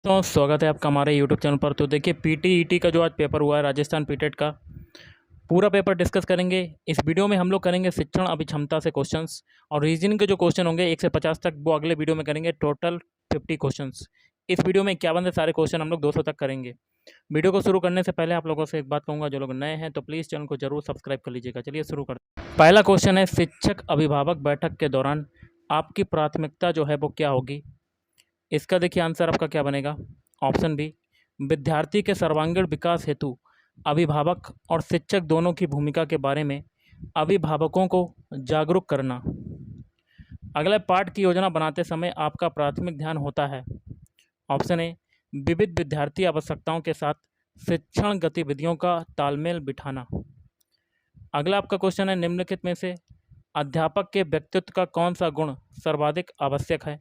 तो स्वागत है आपका हमारे यूट्यूब चैनल पर। तो देखिए पीटीईटी का जो आज पेपर हुआ है राजस्थान पीटेट का पूरा पेपर डिस्कस करेंगे। इस वीडियो में हम लोग करेंगे शिक्षण अभिक्षमता से क्वेश्चंस और रीजनिंग के जो क्वेश्चन होंगे 1 से 50 तक वो अगले वीडियो में करेंगे। Total 50 questions. इस वीडियो में 51 से सारे क्वेश्चन हम लोग 200 तक करेंगे। वीडियो को शुरू करने से पहले आप लोगों से एक बात कहूँगा, जो लोग नए हैं तो प्लीज़ चैनल को जरूर सब्सक्राइब कर लीजिएगा। चलिए शुरू करते हैं। पहला क्वेश्चन है, शिक्षक अभिभावक बैठक के दौरान आपकी प्राथमिकता जो है वो क्या होगी। इसका देखिए आंसर आपका क्या बनेगा। ऑप्शन बी, विद्यार्थी के सर्वांगीण विकास हेतु अभिभावक और शिक्षक दोनों की भूमिका के बारे में अभिभावकों को जागरूक करना। अगला, पाठ की योजना बनाते समय आपका प्राथमिक ध्यान होता है। ऑप्शन ए, विविध विद्यार्थी आवश्यकताओं के साथ शिक्षण गतिविधियों का तालमेल बिठाना। अगला आपका क्वेश्चन है, निम्नलिखित में से अध्यापक के व्यक्तित्व का कौन सा गुण सर्वाधिक आवश्यक है।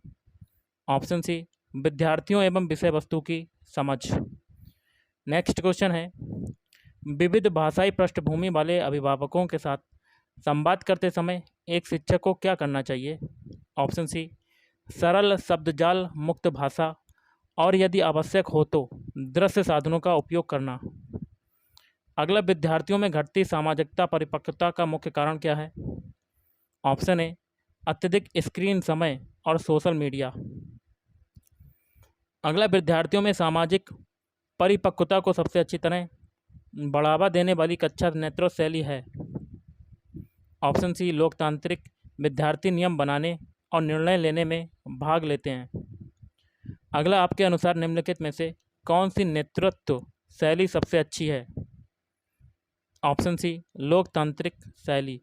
ऑप्शन सी, विद्यार्थियों एवं विषय वस्तु की समझ। नेक्स्ट क्वेश्चन है, विविध भाषाई पृष्ठभूमि वाले अभिभावकों के साथ संवाद करते समय एक शिक्षक को क्या करना चाहिए। ऑप्शन सी, सरल शब्दजाल मुक्त भाषा और यदि आवश्यक हो तो दृश्य साधनों का उपयोग करना। अगला, विद्यार्थियों में घटती सामाजिकता परिपक्वता का मुख्य कारण क्या है। ऑप्शन ए, अत्यधिक स्क्रीन समय और सोशल मीडिया। अगला, विद्यार्थियों में सामाजिक परिपक्वता को सबसे अच्छी तरह बढ़ावा देने वाली कक्षा नेतृत्व शैली है। ऑप्शन सी, लोकतांत्रिक विद्यार्थी नियम बनाने और निर्णय लेने में भाग लेते हैं। अगला, आपके अनुसार निम्नलिखित में से कौन सी नेतृत्व शैली सबसे अच्छी है। ऑप्शन सी, लोकतांत्रिक शैली।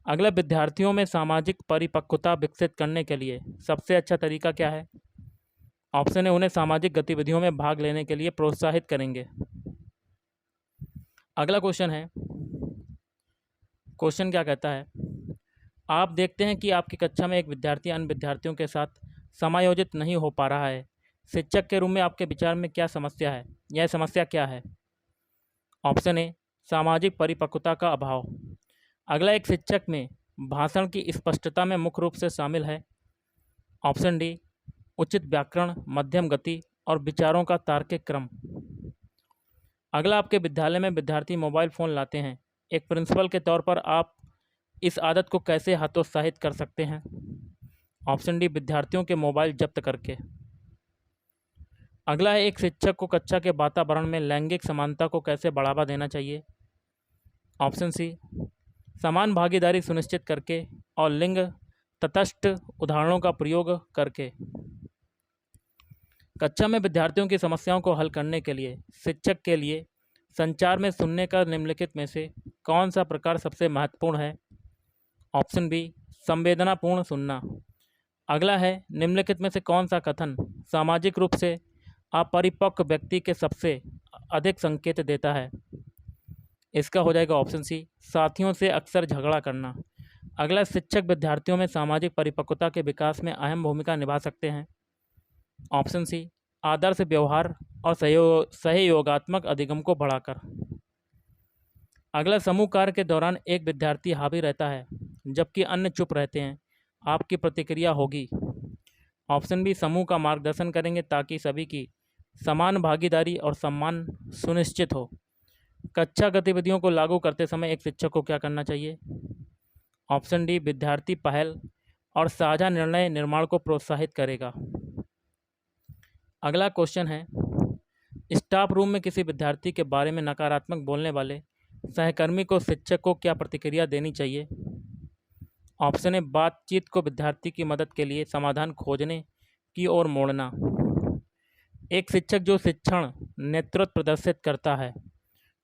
अगला, विद्यार्थियों में सामाजिक परिपक्वता विकसित करने के लिए सबसे अच्छा तरीका क्या है। ऑप्शन है, उन्हें सामाजिक गतिविधियों में भाग लेने के लिए प्रोत्साहित करेंगे। अगला क्वेश्चन है, क्वेश्चन क्या कहता है, आप देखते हैं कि आपकी कक्षा में एक विद्यार्थी अन्य विद्यार्थियों के साथ समायोजित नहीं हो पा रहा है। शिक्षक के रूप में आपके विचार में क्या समस्या है, यह समस्या क्या है। ऑप्शन ए, सामाजिक परिपक्वता का अभाव। अगला, एक शिक्षक में भाषण की स्पष्टता में मुख्य रूप से शामिल है। ऑप्शन डी, उचित व्याकरण, मध्यम गति और विचारों का तार्किक क्रम। अगला, आपके विद्यालय में विद्यार्थी मोबाइल फ़ोन लाते हैं। एक प्रिंसिपल के तौर पर आप इस आदत को कैसे हतोत्साहित कर सकते हैं। ऑप्शन डी, विद्यार्थियों के मोबाइल जब्त करके। अगला है, एक शिक्षक को कक्षा के वातावरण में लैंगिक समानता को कैसे बढ़ावा देना चाहिए। ऑप्शन सी, समान भागीदारी सुनिश्चित करके और लिंग तटस्थ उदाहरणों का प्रयोग करके। कक्षा में विद्यार्थियों की समस्याओं को हल करने के लिए शिक्षक के लिए संचार में सुनने का निम्नलिखित में से कौन सा प्रकार सबसे महत्वपूर्ण है। ऑप्शन बी, संवेदनापूर्ण सुनना। अगला है, निम्नलिखित में से कौन सा कथन सामाजिक रूप से अपरिपक्व व्यक्ति के सबसे अधिक संकेत देता है। इसका हो जाएगा ऑप्शन सी, साथियों से अक्सर झगड़ा करना। अगला, शिक्षक विद्यार्थियों में सामाजिक परिपक्वता के विकास में अहम भूमिका निभा सकते हैं। ऑप्शन सी, आदर्श व्यवहार और सहयोगात्मक अधिगम को बढ़ाकर। अगला, समूह कार्य के दौरान एक विद्यार्थी हावी रहता है जबकि अन्य चुप रहते हैं, आपकी प्रतिक्रिया होगी। ऑप्शन बी, समूह का मार्गदर्शन करेंगे ताकि सभी की समान भागीदारी और सम्मान सुनिश्चित हो। कक्षा गतिविधियों को लागू करते समय एक शिक्षक को क्या करना चाहिए। ऑप्शन डी, विद्यार्थी पहल और साझा निर्णय निर्माण को प्रोत्साहित करेगा। अगला क्वेश्चन है, स्टाफ रूम में किसी विद्यार्थी के बारे में नकारात्मक बोलने वाले सहकर्मी को शिक्षक को क्या प्रतिक्रिया देनी चाहिए। ऑप्शन ए, बातचीत को विद्यार्थी की मदद के लिए समाधान खोजने की ओर मोड़ना। एक शिक्षक जो शिक्षण नेतृत्व प्रदर्शित करता है।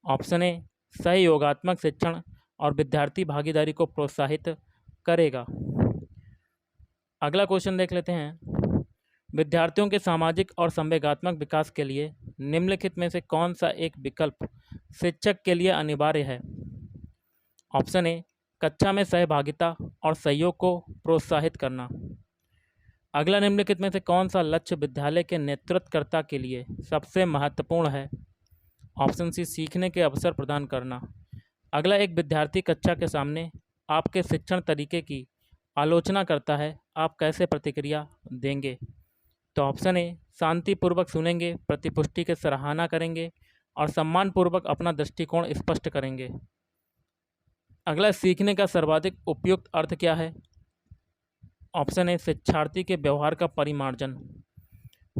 ऑप्शन ए, सहयोगात्मक शिक्षण और विद्यार्थी भागीदारी को प्रोत्साहित करेगा। अगला क्वेश्चन देख लेते हैं, विद्यार्थियों के सामाजिक और संवेगात्मक विकास के लिए निम्नलिखित में से कौन सा एक विकल्प शिक्षक के लिए अनिवार्य है। ऑप्शन ए, कक्षा में सहभागिता और सहयोग को प्रोत्साहित करना। अगला, निम्नलिखित में से कौन सा लक्ष्य विद्यालय के नेतृत्वकर्ता के लिए सबसे महत्वपूर्ण है। ऑप्शन सी, सीखने के अवसर प्रदान करना। अगला, एक विद्यार्थी कक्षा के सामने आपके शिक्षण तरीके की आलोचना करता है, आप कैसे प्रतिक्रिया देंगे। तो ऑप्शन ए शांतिपूर्वक सुनेंगे, प्रतिपुष्टि की सराहना करेंगे और सम्मानपूर्वक अपना दृष्टिकोण स्पष्ट करेंगे। अगला, सीखने का सर्वाधिक उपयुक्त अर्थ क्या है? ऑप्शन ए शिक्षार्थी के व्यवहार का परिमार्जन।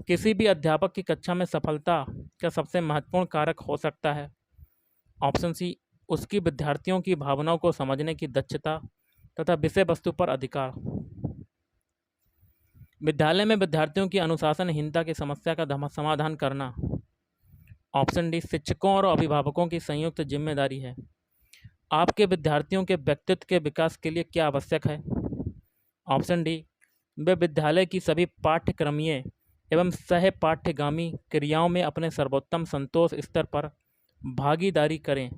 किसी भी अध्यापक की कक्षा में सफलता का सबसे महत्वपूर्ण कारक हो सकता है। ऑप्शन सी उसकी विद्यार्थियों की भावनाओं को समझने की दक्षता तथा विषय वस्तु पर अधिकार। विद्यालय में विद्यार्थियों की अनुशासनहीनता की समस्या का समाधान करना। ऑप्शन डी शिक्षकों और अभिभावकों की संयुक्त जिम्मेदारी है। आपके विद्यार्थियों के व्यक्तित्व के विकास के लिए क्या आवश्यक है? ऑप्शन डी वे विद्यालय की सभी पाठ्यक्रमीय एवं सह पाठ्यगामी क्रियाओं में अपने सर्वोत्तम संतोष स्तर पर भागीदारी करें।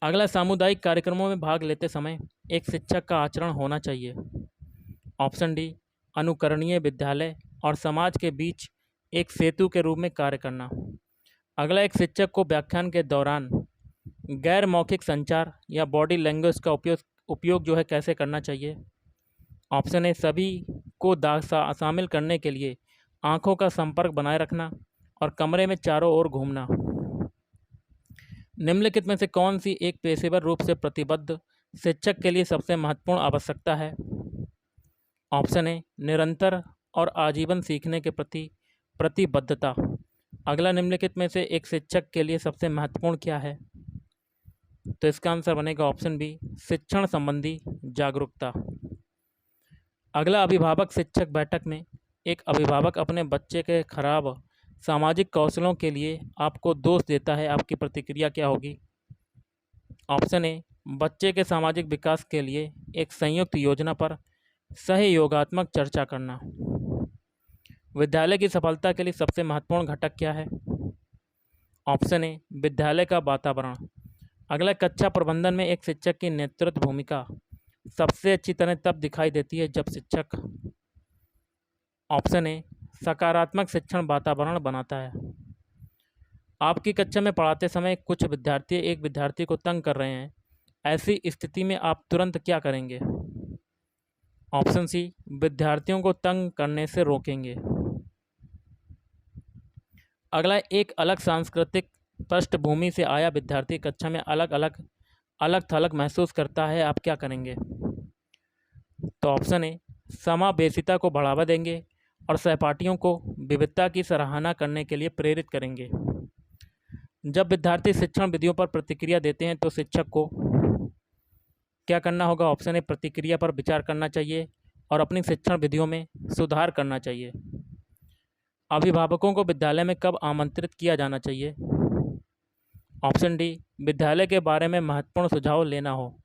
अगला, सामुदायिक कार्यक्रमों में भाग लेते समय एक शिक्षक का आचरण होना चाहिए। ऑप्शन डी अनुकरणीय, विद्यालय और समाज के बीच एक सेतु के रूप में कार्य करना। अगला, एक शिक्षक को व्याख्यान के दौरान गैर मौखिक संचार या बॉडी लैंग्वेज का उपयोग जो है कैसे करना चाहिए। ऑप्शन ए सभी को शामिल करने के लिए आंखों का संपर्क बनाए रखना और कमरे में चारों ओर घूमना। निम्नलिखित में से कौन सी एक पेशेवर रूप से प्रतिबद्ध शिक्षक के लिए सबसे महत्वपूर्ण आवश्यकता है? ऑप्शन ए निरंतर और आजीवन सीखने के प्रति प्रतिबद्धता। अगला, निम्नलिखित में से एक शिक्षक के लिए सबसे महत्वपूर्ण क्या है? तो इसका आंसर बनेगा ऑप्शन बी शिक्षण संबंधी जागरूकता। अगला, अभिभावक शिक्षक बैठक में एक अभिभावक अपने बच्चे के खराब सामाजिक कौशलों के लिए आपको दोष देता है, आपकी प्रतिक्रिया क्या होगी? ऑप्शन ए बच्चे के सामाजिक विकास के लिए एक संयुक्त योजना पर सहयोगात्मक चर्चा करना। विद्यालय की सफलता के लिए सबसे महत्वपूर्ण घटक क्या है? ऑप्शन ए विद्यालय का वातावरण। अगला, कक्षा प्रबंधन में एक शिक्षक की नेतृत्व भूमिका सबसे अच्छी तरह तब दिखाई देती है जब शिक्षक ऑप्शन ए सकारात्मक शिक्षण वातावरण बनाता है। आपकी कक्षा में पढ़ाते समय कुछ विद्यार्थी एक विद्यार्थी को तंग कर रहे हैं, ऐसी स्थिति में आप तुरंत क्या करेंगे? ऑप्शन सी विद्यार्थियों को तंग करने से रोकेंगे। अगला, एक अलग सांस्कृतिक पृष्ठभूमि से आया विद्यार्थी कक्षा में अलग थलग महसूस करता है, आप क्या करेंगे? तो ऑप्शन ए समावेशिता को बढ़ावा देंगे और सहपाठियों को विविधता की सराहना करने के लिए प्रेरित करेंगे। जब विद्यार्थी शिक्षण विधियों पर प्रतिक्रिया देते हैं तो शिक्षक को क्या करना होगा? ऑप्शन ए प्रतिक्रिया पर विचार करना चाहिए और अपनी शिक्षण विधियों में सुधार करना चाहिए। अभिभावकों को विद्यालय में कब आमंत्रित किया जाना चाहिए? ऑप्शन डी विद्यालय के बारे में महत्वपूर्ण सुझाव लेना हो।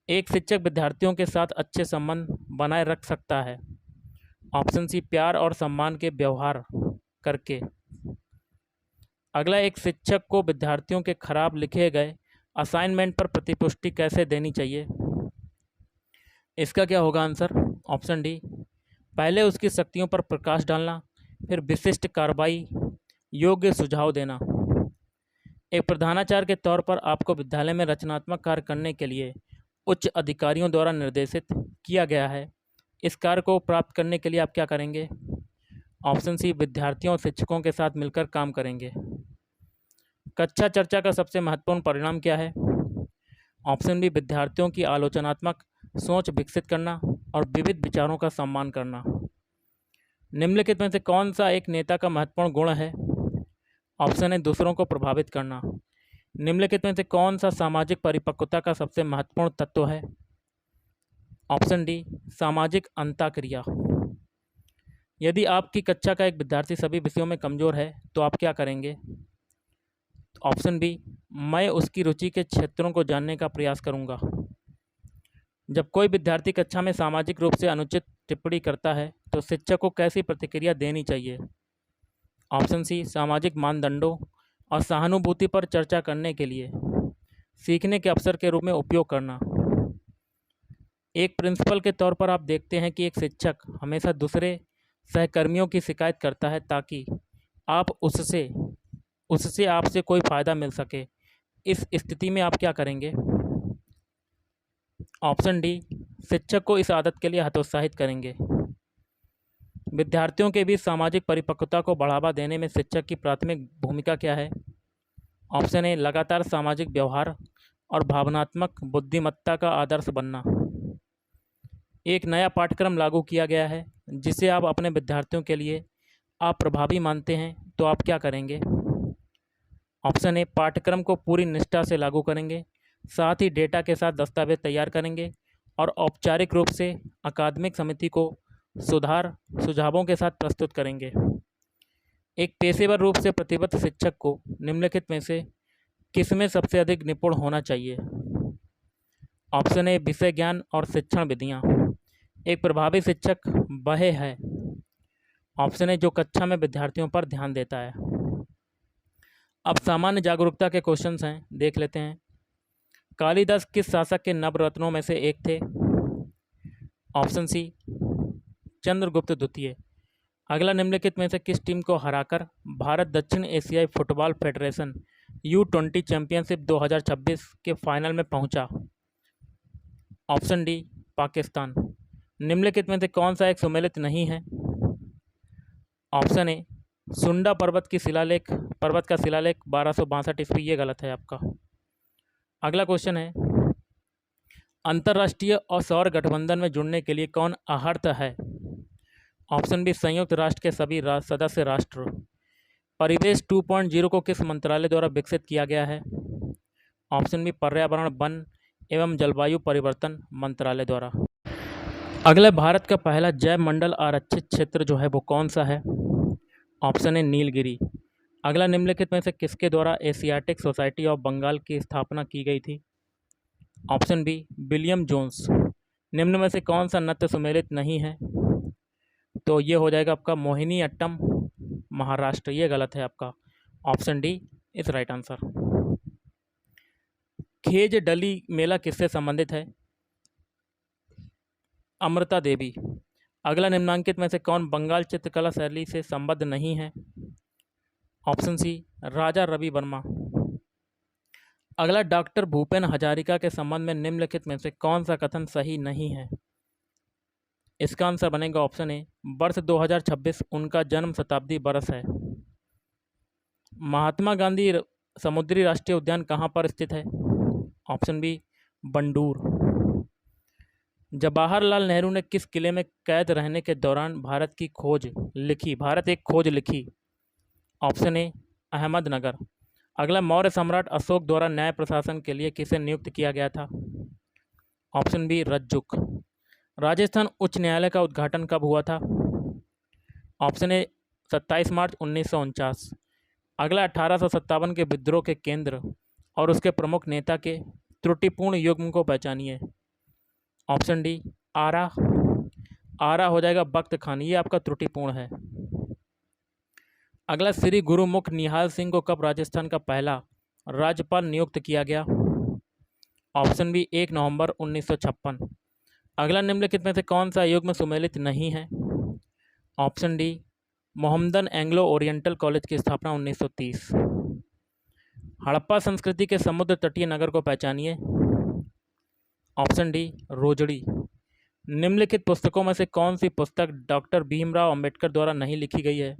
एक शिक्षक विद्यार्थियों के साथ अच्छे संबंध बनाए रख सकता है। ऑप्शन सी प्यार और सम्मान के व्यवहार करके। अगला, एक शिक्षक को विद्यार्थियों के खराब लिखे गए असाइनमेंट पर प्रतिपुष्टि कैसे देनी चाहिए? इसका क्या होगा आंसर? ऑप्शन डी पहले उसकी शक्तियों पर प्रकाश डालना, फिर विशिष्ट कार्रवाई योग्य सुझाव देना। एक प्रधानाचार्य के तौर पर आपको विद्यालय में रचनात्मक कार्य करने के लिए उच्च अधिकारियों द्वारा निर्देशित किया गया है। इस कार्य को प्राप्त करने के लिए आप क्या करेंगे? ऑप्शन सी विद्यार्थियों और शिक्षकों के साथ मिलकर काम करेंगे। कक्षा चर्चा का सबसे महत्वपूर्ण परिणाम क्या है? ऑप्शन बी विद्यार्थियों की आलोचनात्मक सोच विकसित करना और विविध विचारों का सम्मान करना। निम्नलिखित में से कौन सा एक नेता का महत्वपूर्ण गुण है? ऑप्शन ए दूसरों को प्रभावित करना। निम्नलिखित में से कौन सा सामाजिक परिपक्वता का सबसे महत्वपूर्ण तत्व है? ऑप्शन डी सामाजिक अंतःक्रिया। यदि आपकी कक्षा का एक विद्यार्थी सभी विषयों में कमज़ोर है तो आप क्या करेंगे? ऑप्शन बी मैं उसकी रुचि के क्षेत्रों को जानने का प्रयास करूंगा। जब कोई विद्यार्थी कक्षा में सामाजिक रूप से अनुचित टिप्पणी करता है तो शिक्षक को कैसी प्रतिक्रिया देनी चाहिए? ऑप्शन सी सामाजिक मानदंडों और सहानुभूति पर चर्चा करने के लिए सीखने के अवसर के रूप में उपयोग करना। एक प्रिंसिपल के तौर पर आप देखते हैं कि एक शिक्षक हमेशा दूसरे सहकर्मियों की शिकायत करता है ताकि आप उससे आपसे कोई फ़ायदा मिल सके। इस स्थिति में आप क्या करेंगे? ऑप्शन डी शिक्षक को इस आदत के लिए हतोत्साहित करेंगे। विद्यार्थियों के बीच सामाजिक परिपक्वता को बढ़ावा देने में शिक्षक की प्राथमिक भूमिका क्या है? ऑप्शन ए लगातार सामाजिक व्यवहार और भावनात्मक बुद्धिमत्ता का आदर्श बनना। एक नया पाठ्यक्रम लागू किया गया है जिसे आप अपने विद्यार्थियों के लिए आप प्रभावी मानते हैं, तो आप क्या करेंगे? ऑप्शन ए पाठ्यक्रम को पूरी निष्ठा से लागू करेंगे, साथ ही डेटा के साथ दस्तावेज तैयार करेंगे और औपचारिक रूप से अकादमिक समिति को सुधार सुझावों के साथ प्रस्तुत करेंगे। एक पेशेवर रूप से प्रतिबद्ध शिक्षक को निम्नलिखित में से किसमें सबसे अधिक निपुण होना चाहिए? ऑप्शन ए विषय ज्ञान और शिक्षण विधियाँ। एक प्रभावी शिक्षक वह है। ऑप्शन ए जो कक्षा में विद्यार्थियों पर ध्यान देता है। अब सामान्य जागरूकता के क्वेश्चंस हैं, देख लेते हैं। कालिदास किस शासक के नवरत्नों में से एक थे? ऑप्शन सी चंद्रगुप्त द्वितीय। अगला निम्नलिखित में से किस टीम को हराकर भारत दक्षिण एशियाई फुटबॉल फेडरेशन U20 चैंपियनशिप 2026 के फाइनल में पहुंचा? Option D Pakistan. निम्नलिखित में से कौन सा एक सुमेलित नहीं है? ऑप्शन ए सुंडा पर्वत का शिलालेख 1262 ईस्वी, ये गलत है आपका। अगला क्वेश्चन है, अंतर्राष्ट्रीय और सौर गठबंधन में जुड़ने के लिए कौन आहर्त है? ऑप्शन बी संयुक्त राष्ट्र के सभी सदस्य राष्ट्र। परिवेश 2.0 को किस मंत्रालय द्वारा विकसित किया गया है? ऑप्शन बी पर्यावरण वन एवं जलवायु परिवर्तन मंत्रालय द्वारा। अगला भारत का पहला जैव मंडल आरक्षित क्षेत्र जो है वो कौन सा है? ऑप्शन ए नीलगिरी। अगला निम्नलिखित में से किसके द्वारा एशियाटिक सोसाइटी ऑफ बंगाल की स्थापना की गई थी? Option B William Jones. निम्न में से कौन सा नृत्य सुमेलित नहीं है? तो ये हो जाएगा आपका मोहिनी अट्टम महाराष्ट्र, ये गलत है आपका। Option D is right answer. खेज डली मेला किससे संबंधित है? अमृता देवी। अगला निम्नांकित में से कौन बंगाल चित्रकला शैली से संबद्ध नहीं है? ऑप्शन सी राजा रवि वर्मा। अगला डॉक्टर भूपेन हजारिका के संबंध में निम्नलिखित में से कौन सा कथन सही नहीं है? इसका आंसर बनेगा ऑप्शन ए वर्ष 2026 उनका जन्म शताब्दी वर्ष है। महात्मा गांधी समुद्री राष्ट्रीय उद्यान कहाँ पर स्थित है? ऑप्शन बी बंडूर। जवाहरलाल नेहरू ने किस किले में कैद रहने के दौरान भारत एक खोज लिखी? Option A Ahmednagar. अगला मौर्य सम्राट अशोक द्वारा न्याय प्रशासन के लिए किसे नियुक्त किया गया था? Option B रज्जुक। राजस्थान उच्च न्यायालय का उद्घाटन कब हुआ था? ऑप्शन ए 27 मार्च 1949। अगला 1857 के विद्रोह के केंद्र और उसके प्रमुख नेता के त्रुटिपूर्ण युग्म को पहचानिए। ऑप्शन डी आरा हो जाएगा बख्त खान, ये आपका त्रुटिपूर्ण है। अगला श्री गुरुमुख निहाल सिंह को कब राजस्थान का पहला राज्यपाल नियुक्त किया गया? ऑप्शन बी 1 नवंबर 1956। अगला निम्नलिखित में से कौन सा युग्म सुमेलित नहीं है? Option D Mohammedan Anglo oriental college की स्थापना 1930। हड़प्पा संस्कृति के समुद्र तटीय नगर को पहचानिए। Option D Rojdi. निम्नलिखित पुस्तकों में से कौन सी पुस्तक डॉक्टर भीमराव अंबेडकर द्वारा नहीं लिखी गई है?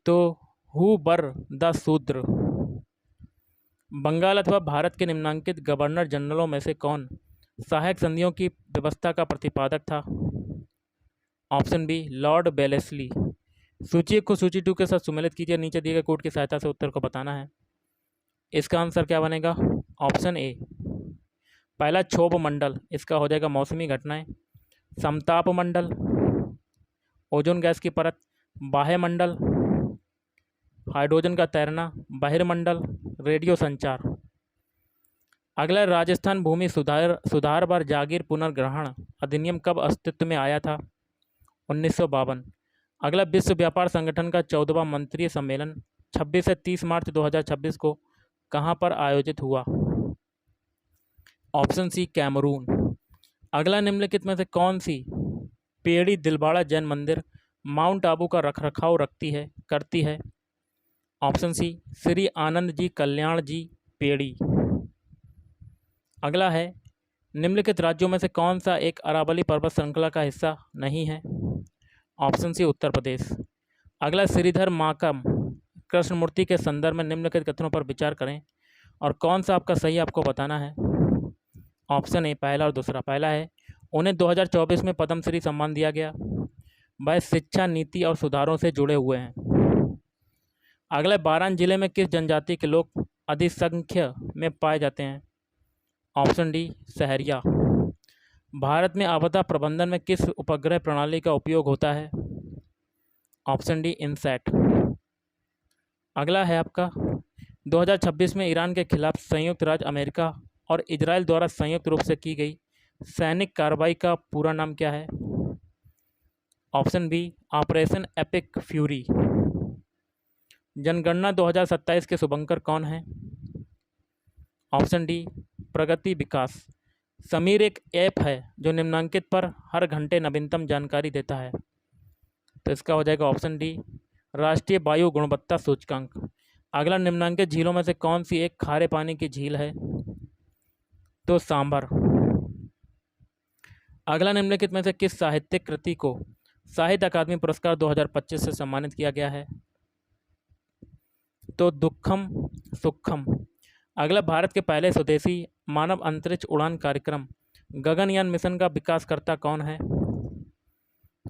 तो हु बर द शूद्र। बंगाल अथवा भारत के निम्नांकित गवर्नर जनरलों में से कौन सहायक संधियों की व्यवस्था का प्रतिपादक था? Option B Lord Wellesley. सूची को सूची 2 के साथ सुमेलित कीजिए, नीचे दिए गए कोड की सहायता से उत्तर को बताना है। इसका आंसर क्या बनेगा? ऑप्शन ए पहला क्षोभ मंडल, इसका हो जाएगा मौसमी घटनाएं। समताप मंडल, ओजोन गैस की परत, बाह्य मंडल, हाइड्रोजन का तैरना, बहिर्मंडल, रेडियो संचार। अगला राजस्थान भूमि सुधार व जागीर पुनर्ग्रहण अधिनियम कब अस्तित्व में आया था? 1952। अगला विश्व व्यापार संगठन का 14वां मंत्रिय सम्मेलन 26 से 30 मार्च 2026 को कहां पर आयोजित हुआ? Option C Cameroon. अगला निम्नलिखित में से कौन सी पेड़ी दिलवाड़ा जैन मंदिर माउंट आबू का रखरखाव करती है? ऑप्शन सी श्री आनंद जी कल्याण जी पेड़ी। अगला है निम्नलिखित राज्यों में से कौन सा एक अरावली पर्वत श्रृंखला का हिस्सा नहीं है? ऑप्शन सी उत्तर प्रदेश। अगला, श्रीधर माकम कृष्णमूर्ति के संदर्भ में निम्नलिखित कथनों पर विचार करें और कौन सा आपका सही आपको बताना है। ऑप्शन ए पहला और दूसरा। पहला है, उन्हें 2024 में पद्मश्री सम्मान दिया गया, वह शिक्षा नीति और सुधारों से जुड़े हुए हैं। अगला, बारान जिले में किस जनजाति के लोग अधिसंख्य में पाए जाते हैं। Option D Sahariya. भारत में आपदा प्रबंधन में किस उपग्रह प्रणाली का उपयोग होता है। Option D INSAT. अगला है आपका, 2026 में ईरान के खिलाफ संयुक्त राज्य अमेरिका और इजराइल द्वारा संयुक्त रूप से की गई सैनिक कार्रवाई का पूरा नाम क्या है। Option B Operation Epic Fury. जनगणना 2027 के शुभंकर कौन है। Option D Pragati Vikas. समीर एक ऐप है जो निम्नांकित पर हर घंटे नवीनतम जानकारी देता है, तो इसका हो जाएगा ऑप्शन डी राष्ट्रीय वायु गुणवत्ता सूचकांक। अगला, निम्नांकित झीलों में से कौन सी एक खारे पानी की झील है, तो सांभर। अगला, निम्नलिखित में से किस साहित्यिक कृति को साहित्य अकादमी पुरस्कार 2025 से सम्मानित किया गया है, तो दुखम सुखम। अगला, भारत के पहले स्वदेशी मानव अंतरिक्ष उड़ान कार्यक्रम गगनयान मिशन का विकासकर्ता कौन है,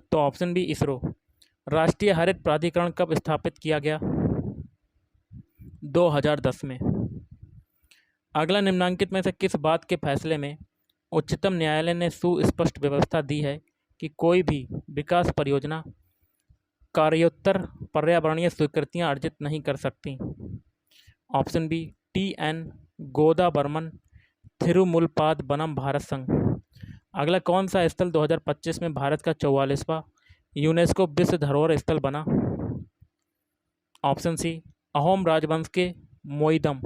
तो ऑप्शन बी इसरो। राष्ट्रीय हरित प्राधिकरण कब स्थापित किया गया, 2010 में। अगला, निम्नांकित में से किस बात के फैसले में उच्चतम न्यायालय ने सुस्पष्ट व्यवस्था दी है कि कोई भी विकास परियोजना कार्योत्तर पर्यावरणीय स्वीकृतियां अर्जित नहीं कर सकती। ऑप्शन बी TN गोदाबर्मन थिरुमुलपाद बनम भारत संघ। अगला, कौन सा स्थल 2025 में भारत का 44वां यूनेस्को विश्व धरोहर स्थल बना। ऑप्शन सी अहोम राजवंश के मोइदम।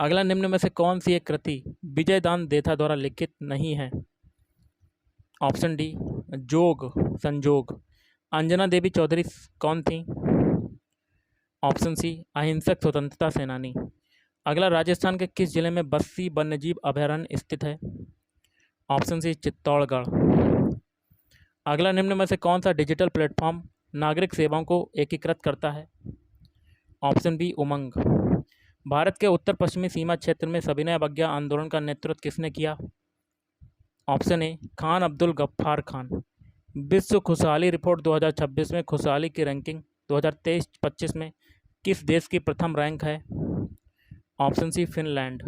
अगला, निम्न में से कौन सी एक कृति विजयदान देथा द्वारा लिखित नहीं है। ऑप्शन डी जोग संजोग। अंजना देवी चौधरी कौन थी। ऑप्शन सी अहिंसक स्वतंत्रता सेनानी। अगला, राजस्थान के किस जिले में बस्सी वन्यजीव अभयारण्य स्थित है। Option C Chittorgarh. अगला, निम्न में से कौन सा डिजिटल प्लेटफॉर्म नागरिक सेवाओं को एकीकृत करता है। ऑप्शन बी उमंग। भारत के उत्तर पश्चिमी सीमा क्षेत्र में सविनय अवज्ञा आंदोलन का नेतृत्व किसने किया। Option A Khan Abdul Ghaffar Khan. विश्व खुशहाली रिपोर्ट 2026 में खुशहाली की रैंकिंग 2023-25 में किस देश की प्रथम रैंक है। ऑप्शन सी फिनलैंड।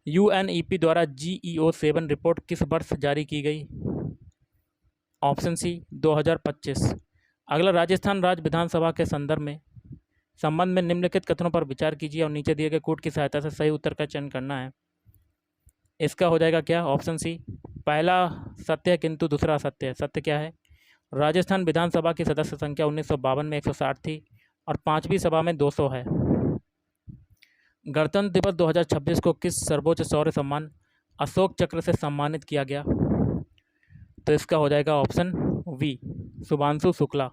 UNEP द्वारा GEO-7 रिपोर्ट किस वर्ष जारी की गई। Option C 2025। अगला, राजस्थान राज्य विधानसभा के संबंध में निम्नलिखित कथनों पर विचार कीजिए और नीचे दिए गए कोड की सहायता से सही उत्तर का चयन करना है। इसका हो जाएगा क्या, ऑप्शन सी पहला सत्य है किंतु दूसरा असत्य है। सत्य क्या है, राजस्थान विधानसभा की सदस्य संख्या 1952 में 160 थी और 5वीं सभा में 200 है। गणतंत्र दिवस 2026 को किस सर्वोच्च शौर्य सम्मान अशोक चक्र से सम्मानित किया गया, तो इसका हो जाएगा ऑप्शन वी शुभांशु शुक्ला।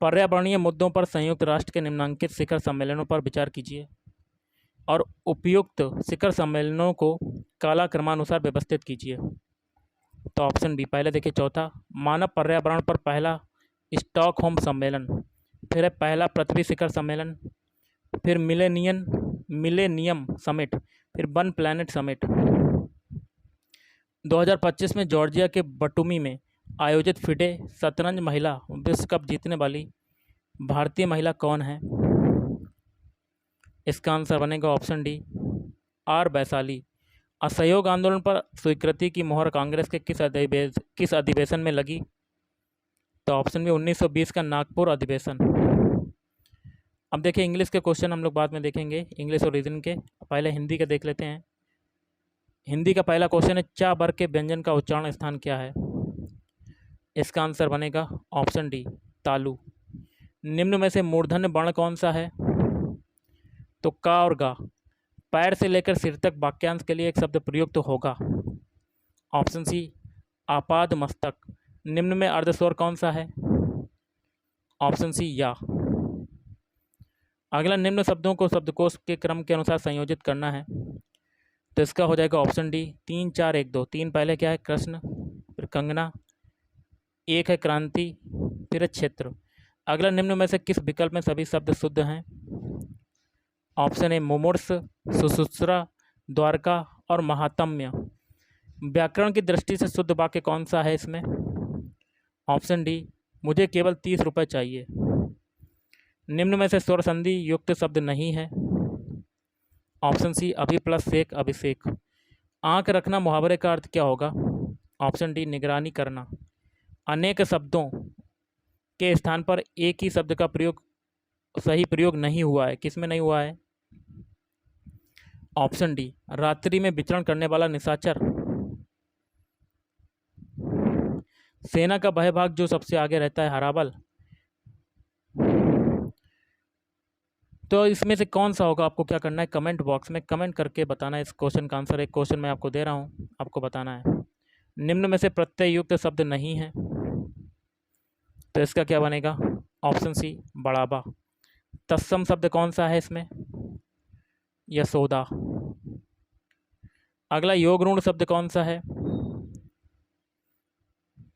पर्यावरणीय मुद्दों पर संयुक्त राष्ट्र के निम्नांकित शिखर सम्मेलनों पर विचार कीजिए और उपयुक्त शिखर सम्मेलनों को कालक्रमानुसार व्यवस्थित कीजिए, तो ऑप्शन बी। पहले देखिए, चौथा मानव पर्यावरण पर पहला स्टॉकहोम सम्मेलन, फिर है पहला पृथ्वी शिखर सम्मेलन, फिर मिलेनियम समिट, फिर वन प्लैनेट समिट। 2025 में जॉर्जिया के बटुमी में आयोजित फिडे शतरंज महिला विश्व कप जीतने वाली भारतीय महिला कौन है। इसका आंसर बनेगा ऑप्शन डी आर वैशाली। असहयोग आंदोलन पर स्वीकृति की मोहर कांग्रेस के किस अधिवेशन में लगी, तो ऑप्शन बी 1920 का नागपुर अधिवेशन। अब देखिए, इंग्लिश के क्वेश्चन हम लोग बाद में देखेंगे, इंग्लिश और रीजनिंग के। पहले हिंदी का देख लेते हैं। हिंदी का पहला क्वेश्चन है, चा वर्ग के व्यंजन का उच्चारण स्थान क्या है। इसका आंसर बनेगा ऑप्शन डी तालु। निम्न में से मूर्धन्य वर्ण कौन सा है, तो का और गा। पैर से लेकर सिर तक वाक्यांश के लिए एक शब्द प्रयुक्त होगा। ऑप्शन सी आपाद मस्तक। निम्न में अर्धस्वर कौन सा है, ऑप्शन सी या। अगला, निम्न शब्दों को शब्दकोश के क्रम के अनुसार संयोजित करना है, तो इसका हो जाएगा ऑप्शन डी 3 4 1 2। 3 पहले क्या है, कृष्ण, फिर कंगना, एक है क्रांति, फिर है क्षेत्र। अगला निम्न में से किस विकल्प में सभी शब्द शुद्ध हैं? ऑप्शन ए मुमूर्ष, सुश्रुषा, द्वारका और महात्म्य। व्याकरण की दृष्टि से शुद्ध वाक्य कौन सा है इसमें? ऑप्शन डी, मुझे केवल 30 रुपये चाहिए। निम्न में से स्वर संधि युक्त शब्द नहीं है। ऑप्शन सी, अभी प्लस सेक, अभिषेक। आंख रखना मुहावरे का अर्थ क्या होगा? ऑप्शन डी, निगरानी करना। अनेक शब्दों के स्थान पर एक ही शब्द का प्रयोग सही प्रयोग नहीं हुआ है, किसमें नहीं हुआ है? ऑप्शन डी, रात्रि में विचरण करने वाला निशाचर। सेना का वह भाग जो सबसे आगे रहता है, हराबल। तो इसमें से कौन सा होगा? आपको क्या करना है, कमेंट बॉक्स में कमेंट करके बताना है। इस क्वेश्चन का आंसर एक क्वेश्चन मैं आपको दे रहा हूँ, आपको बताना है। निम्न में से प्रत्यय युक्त शब्द नहीं है, तो इसका क्या बनेगा? ऑप्शन सी, बढ़ावा। तत्सम शब्द कौन सा है इसमें? यशोदा। अगला योग ऋण शब्द कौन सा है?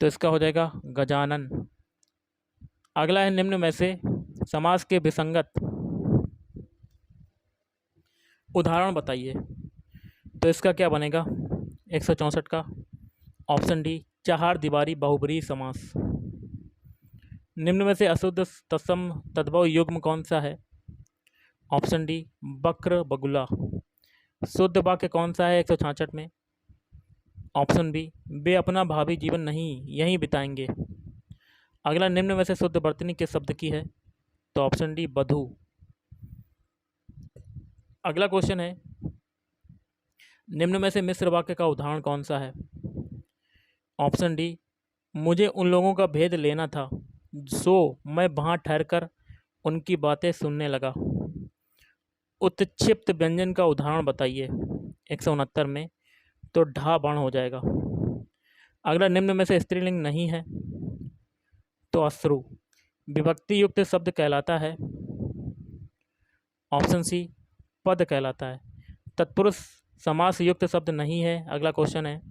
तो इसका हो जाएगा गजानन। अगला है निम्न में से समास के विसंगत उदाहरण बताइए, तो इसका क्या बनेगा 164 का? ऑप्शन डी, चार दीवारी बहुब्रीहि समास। निम्न में से अशुद्ध तत्सम तद्भव युग्म कौन सा है? ऑप्शन डी, बक्र बगुला। शुद्ध वाक्य कौन सा है 166 में? ऑप्शन बी, वे अपना भावी जीवन नहीं यहीं बिताएंगे। अगला निम्न में से शुद्ध वर्तनी किस शब्द की है? तो ऑप्शन डी, बधू। अगला क्वेश्चन है, निम्न में से मिश्र वाक्य का उदाहरण कौन सा है? ऑप्शन डी, मुझे उन लोगों का भेद लेना था, सो मैं वहाँ ठहरकर उनकी बातें सुनने लगा। उत्क्षिप्त व्यंजन का उदाहरण बताइए 169 में, तो ढा बाण हो जाएगा। अगला निम्न में से स्त्रीलिंग नहीं है, तो अश्रु। विभक्ति युक्त शब्द कहलाता है? ऑप्शन सी, पद कहलाता है। तत्पुरुष समास युक्त शब्द नहीं है। अगला क्वेश्चन है,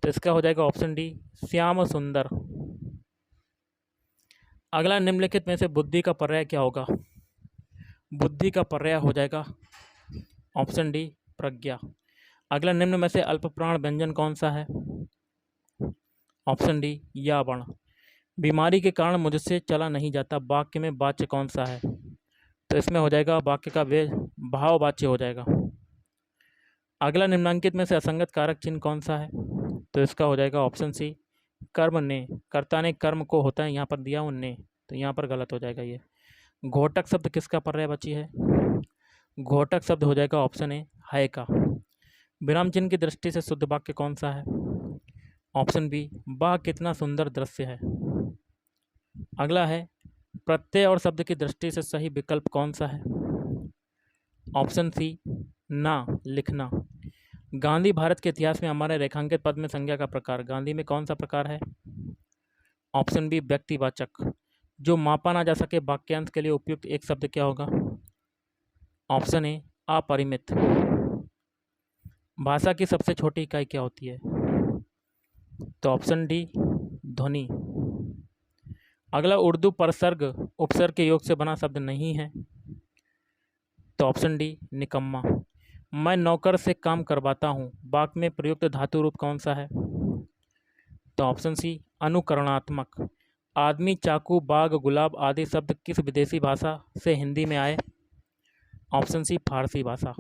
तो इसका हो जाएगा ऑप्शन डी, श्याम सुंदर। अगला निम्नलिखित में से बुद्धि का पर्याय क्या होगा? बुद्धि का पर्याय हो जाएगा ऑप्शन डी, प्रज्ञा। अगला निम्न में से अल्प प्राण व्यंजन कौन सा है? ऑप्शन डी, या वर्ण। बीमारी के कारण मुझसे चला नहीं जाता, वाक्य में वाच्य कौन सा है? तो इसमें हो जाएगा वाक्य का वे भाव वाच्य हो जाएगा। अगला निम्नांकित में से असंगत कारक चिन्ह कौन सा है? तो इसका हो जाएगा ऑप्शन सी, कर्म ने। कर्ता ने कर्म को होता है, यहाँ पर दिया उनने, तो यहाँ पर गलत हो जाएगा ये। घोटक शब्द किसका पर्याय बची है? घोटक शब्द हो जाएगा ऑप्शन ए, है का। विराम चिन्ह की दृष्टि से शुद्ध वाक्य कौन सा है? ऑप्शन बी, वाह कितना सुंदर दृश्य है। अगला है, प्रत्यय और शब्द की दृष्टि से सही विकल्प कौन सा है? ऑप्शन सी, ना, लिखना। गांधी भारत के इतिहास में हमारे रेखांकित पद में संज्ञा का प्रकार गांधी में कौन सा प्रकार है? ऑप्शन बी, व्यक्तिवाचक। जो मापा ना जा सके वाक्यांश के लिए उपयुक्त एक शब्द क्या होगा? ऑप्शन ए, अपरिमित। भाषा की सबसे छोटी इकाई क्या होती है? तो ऑप्शन डी, ध्वनि। अगला, उर्दू परसर्ग उपसर्ग के योग से बना शब्द नहीं है, तो ऑप्शन डी, निकम्मा। मैं नौकर से काम करवाता हूँ, वाक्य में प्रयुक्त धातु रूप कौन सा है? तो ऑप्शन सी, अनुकरणात्मक। आदमी, चाकू, बाग, गुलाब आदि शब्द किस विदेशी भाषा से हिंदी में आए? ऑप्शन सी, फारसी भाषा।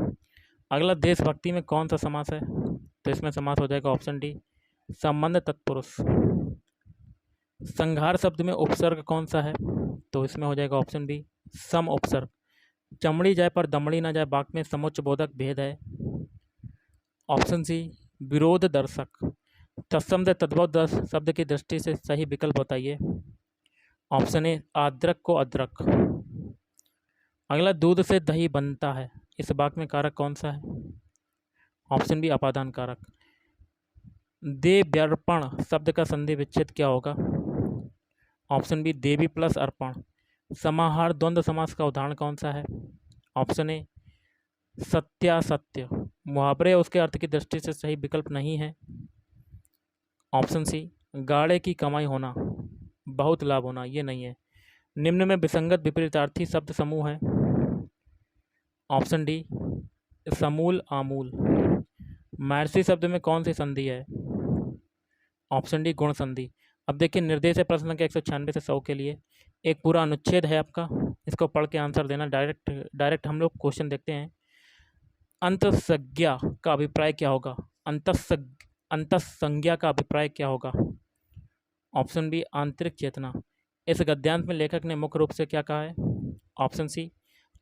अगला, देशभक्ति में कौन सा समास है? तो इसमें समास हो जाएगा ऑप्शन डी, संबंध तत्पुरुष। संघार शब्द में उपसर्ग कौन सा है? तो इसमें हो जाएगा ऑप्शन बी, सम उपसर्ग। चमड़ी जाए पर दमड़ी ना जाए, वाक्य में समुच्च बोधक भेद है। ऑप्शन सी, विरोध दर्शक। तत्सम से तद्भव शब्द की दृष्टि से सही विकल्प बताइए। ऑप्शन ए, आद्रक को अदरक। अगला, दूध से दही बनता है, इस वाक्य में कारक कौन सा है? ऑप्शन बी, अपादान कारक। देव्यर्पण शब्द का संधि विच्छेद क्या होगा? ऑप्शन बी, देवी प्लस अर्पण। समाहार द्वंद्व समास का उदाहरण कौन सा है? ऑप्शन ए, सत्यासत्य। मुहावरे उसके अर्थ की दृष्टि से सही विकल्प नहीं है। ऑप्शन सी, गाड़े की कमाई होना, बहुत लाभ होना, ये नहीं है। निम्न में विसंगत विपरीतार्थी शब्द समूह है। ऑप्शन डी समूल आमूल। महर्षि शब्द में कौन सी संधि है? ऑप्शन डी गुण संधि। अब देखिए निर्देश है प्रश्न के 196 से 100 के लिए, एक पूरा अनुच्छेद है आपका, इसको पढ़ के आंसर देना। डायरेक्ट हम लोग क्वेश्चन देखते हैं। अंतःसंज्ञा का अभिप्राय क्या होगा? अंतःसंज्ञा का अभिप्राय क्या होगा? ऑप्शन बी आंतरिक चेतना। इस गद्यांश में लेखक ने मुख्य रूप से क्या कहा है? ऑप्शन सी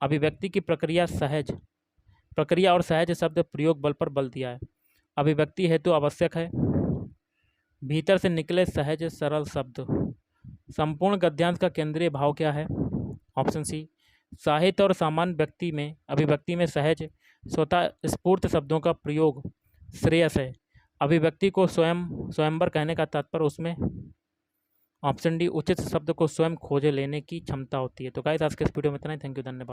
अभिव्यक्ति की प्रक्रिया और सहज शब्द प्रयोग बल पर बल दिया है। अभिव्यक्ति हेतु आवश्यक है, भीतर से निकले सहज सरल शब्द। संपूर्ण गद्यांश का केंद्रीय भाव क्या है? ऑप्शन सी साहित्य और सामान्य अभिव्यक्ति में सहज स्वतः स्फूर्त शब्दों का प्रयोग श्रेयस है। अभिव्यक्ति को स्वयंवर कहने का तात्पर्य उसमें ऑप्शन डी उचित शब्द को स्वयं खोजे लेने की क्षमता होती है। तो गाइस आज के इस वीडियो में इतना ही। थैंक यू, धन्यवाद।